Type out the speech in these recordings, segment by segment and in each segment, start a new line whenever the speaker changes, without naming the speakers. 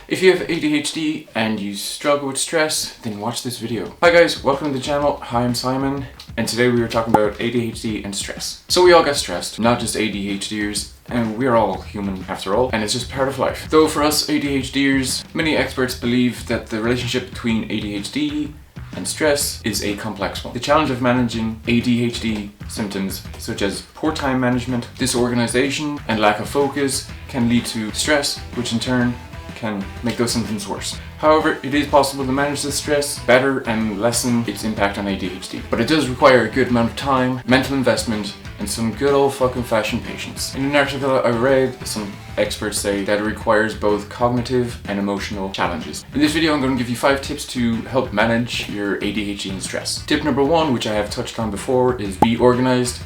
If you have ADHD and you struggle with stress, then watch this video. Hi guys, welcome to the channel. Hi, I'm Simon, and today we are talking about ADHD and stress. So we all get stressed, not just ADHDers, and we're all human after all, and it's just part of life. Though for us ADHDers, many experts believe that the relationship between ADHD and stress is a complex one. The challenge of managing ADHD symptoms such as poor time management, disorganization, and lack of focus can lead to stress, which in turn can make those symptoms worse. However, it is possible to manage this stress better and lessen its impact on ADHD. But it does require a good amount of time, mental investment, and some good old fucking fashioned patience. In an article I read, some experts say that it requires both cognitive and emotional challenges. In this video, I'm going to give you 5 tips to help manage your ADHD and stress. Tip number 1, which I have touched on before, is be organized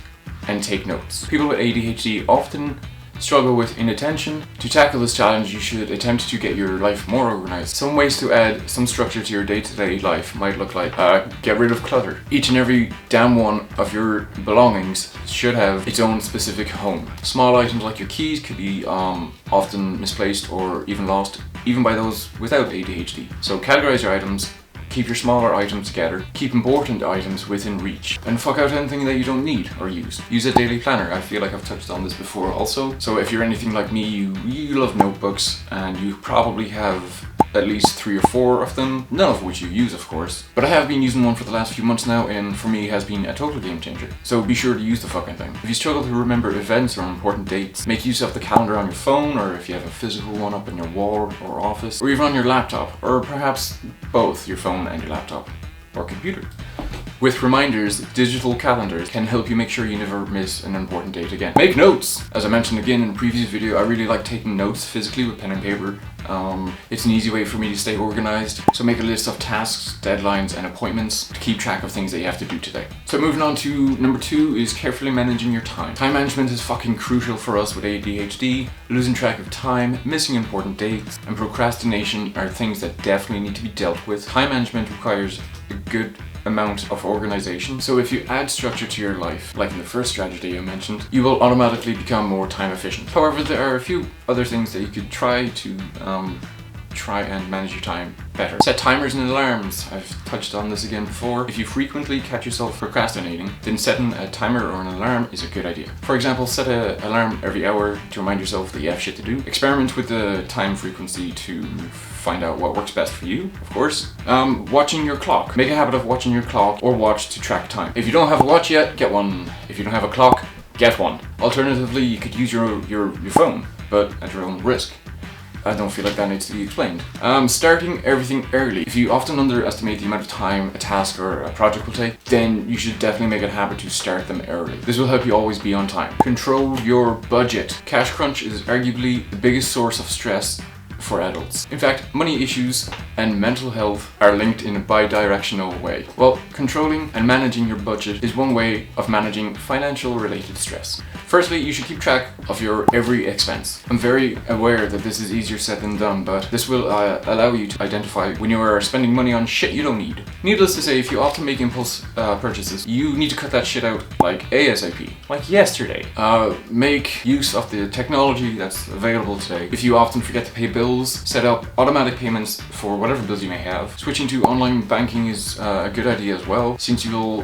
and take notes. People with ADHD often struggle with inattention. To tackle this challenge, you should attempt to get your life more organized. Some ways to add some structure to your day-to-day life might look like get rid of clutter. Each and every damn one of your belongings should have its own specific home. Small items like your keys could be often misplaced or even lost, even by those without ADHD. So categorize your items. Keep your smaller items together, keep important items within reach, and fuck out anything that you don't need or use. Use a daily planner. I feel like I've touched on this before also. So if you're anything like me, you love notebooks, and you probably have at least 3 or 4 of them, none of which you use of course. But I have been using one for the last few months now, and for me it has been a total game changer. So be sure to use the fucking thing. If you struggle to remember events or important dates, make use of the calendar on your phone, or if you have a physical one up in your wall or office, or even on your laptop, or perhaps both your phone and your laptop or computer. With reminders, digital calendars can help you make sure you never miss an important date again. Make notes! As I mentioned again in a previous video, I really like taking notes physically with pen and paper. It's an easy way for me to stay organized. So make a list of tasks, deadlines, and appointments to keep track of things that you have to do today. So moving on to number 2 is carefully managing your time. Time management is fucking crucial for us with ADHD. Losing track of time, missing important dates, and procrastination are things that definitely need to be dealt with. Time management requires a good amount of organization. So if you add structure to your life, like in the first strategy I mentioned, you will automatically become more time efficient. However, there are a few other things that you could try to and manage your time better. Set timers and alarms. I've touched on this again before. If you frequently catch yourself procrastinating, then setting a timer or an alarm is a good idea. For example, set an alarm every hour to remind yourself that you have shit to do. Experiment with the time frequency to find out what works best for you, of course. Watching your clock. Make a habit of watching your clock or watch to track time. If you don't have a watch yet, get one. If you don't have a clock, get one. Alternatively, you could use your phone, but at your own risk. I don't feel like that needs to be explained. Starting everything early. If you often underestimate the amount of time a task or a project will take, then you should definitely make it a habit to start them early. This will help you always be on time. Control your budget. Cash crunch is arguably the biggest source of stress for adults. In fact, money issues and mental health are linked in a bi-directional way. Well, controlling and managing your budget is one way of managing financial related stress. Firstly, you should keep track of your every expense. I'm very aware that this is easier said than done, but this will allow you to identify when you are spending money on shit you don't need. Needless to say, if you often make impulse purchases, you need to cut that shit out like ASAP, like yesterday. Make use of the technology that's available today. If you often forget to pay bills, set up automatic payments for whatever bills you may have. Switching to online banking is a good idea as well, since you will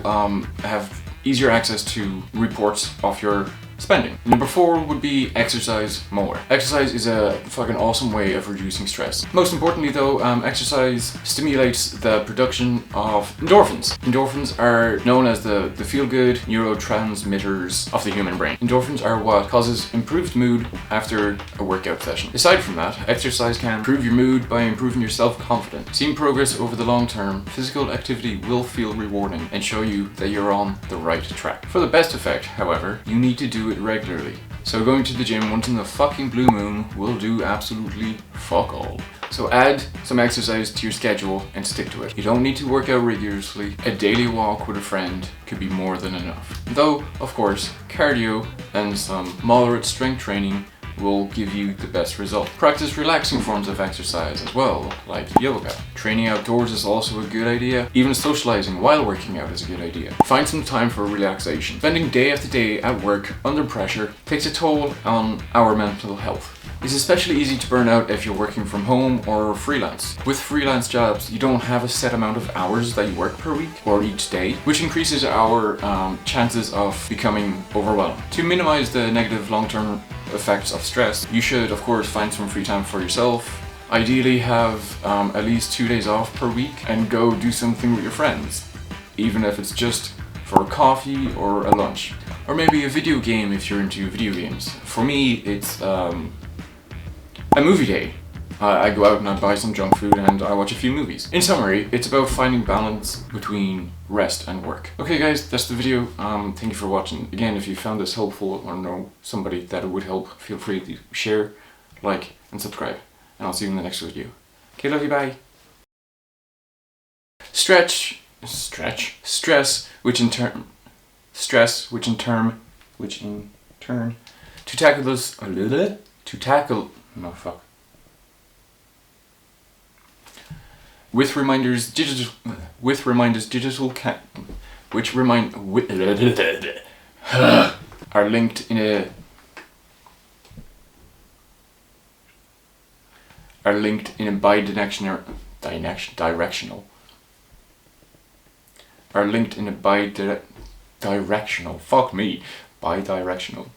have easier access to reports of your spending. Number 4 would be exercise more. Exercise is a fucking awesome way of reducing stress. Most importantly though, exercise stimulates the production of endorphins. Endorphins are known as the feel-good neurotransmitters of the human brain. Endorphins are what causes improved mood after a workout session. Aside from that, exercise can improve your mood by improving your self-confidence. Seeing progress over the long term, physical activity will feel rewarding and show you that you're on the right track. For the best effect, however, you need to do it regularly. So going to the gym once in the fucking blue moon will do absolutely fuck all. So add some exercise to your schedule and stick to it. You don't need to work out rigorously. A daily walk with a friend could be more than enough. Though, of course, cardio and some moderate strength training will give you the best result. Practice relaxing forms of exercise as well, like yoga. Training outdoors is also a good idea. Even socializing while working out is a good idea. Find some time for relaxation. Spending day after day at work under pressure takes a toll on our mental health. It's especially easy to burn out if you're working from home or freelance. With freelance jobs, you don't have a set amount of hours that you work per week or each day, which increases our chances of becoming overwhelmed. To minimize the negative long-term effects of stress, you should of course find some free time for yourself. Ideally have at least 2 days off per week and go do something with your friends, even if it's just for a coffee or a lunch. Or maybe a video game if you're into video games. For me, it's a movie day. I go out and I buy some junk food and I watch a few movies. In summary, it's about finding balance between rest and work. Okay guys, that's the video. Thank you for watching. Again, if you found this helpful or know somebody that it would help, feel free to share, like, and subscribe. And I'll see you in the next video. Okay, love you, bye. Stress, which in turn, to tackle this, with reminders, are linked in a bi-directional, fuck me, bi-directional